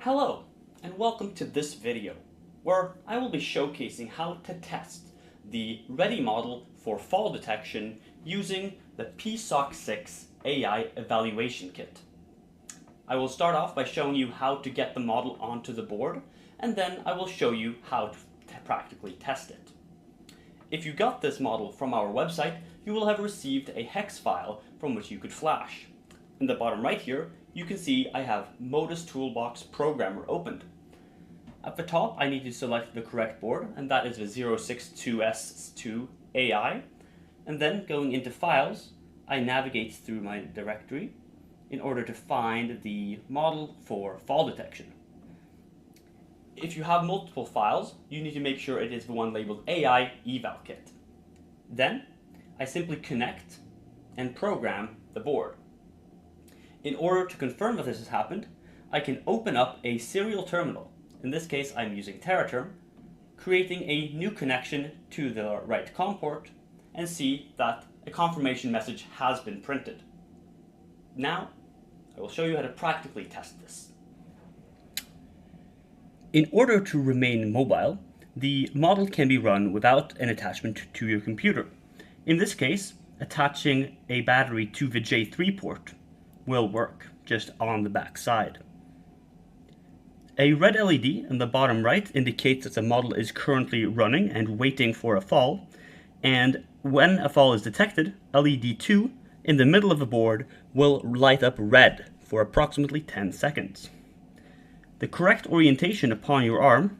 Hello, and welcome to this video, where I will be showcasing how to test the Ready model for fall detection using the PSOC 6 AI Evaluation Kit. I will start off by showing you how to get the model onto the board, and then I will show you how to practically test it. If you got this model from our website, you will have received a hex file from which you could flash. In the bottom right here, you can see I have Modus Toolbox Programmer opened. At the top, I need to select the correct board, and that is the 062S2 AI. And then going into Files, I navigate through my directory in order to find the model for fall detection. If you have multiple files, you need to make sure it is the one labeled AI Eval Kit. Then, I simply connect and program the board. In order to confirm that this has happened, I can open up a serial terminal. In this case, I'm using TerraTerm, creating a new connection to the right COM port, and see that a confirmation message has been printed. Now, I will show you how to practically test this. In order to remain mobile, the model can be run without an attachment to your computer. In this case, attaching a battery to the J3 port will work, just on the back side. A red LED in the bottom right indicates that the model is currently running and waiting for a fall, and when a fall is detected, LED 2 in the middle of the board will light up red for approximately 10 seconds. The correct orientation upon your arm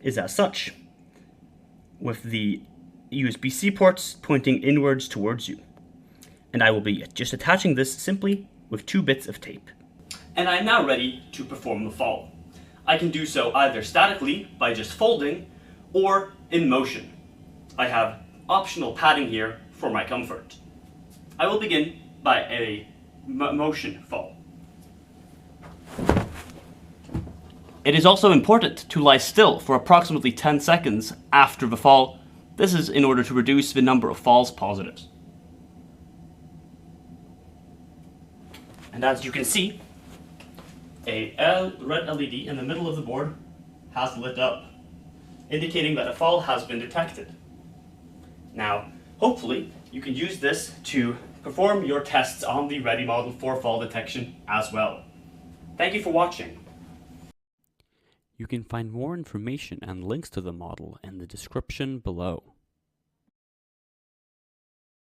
is as such, with the USB-C ports pointing inwards towards you. And I will be just attaching this simply with 2 bits of tape. And I am now ready to perform the fall. I can do so either statically by just folding or in motion. I have optional padding here for my comfort. I will begin by a motion fall. It is also important to lie still for approximately 10 seconds after the fall. This is in order to reduce the number of false positives. And as you can see, a red LED in the middle of the board has lit up, indicating that a fall has been detected. Now, hopefully, you can use this to perform your tests on the Ready model for fall detection as well. Thank you for watching. You can find more information and links to the model in the description below.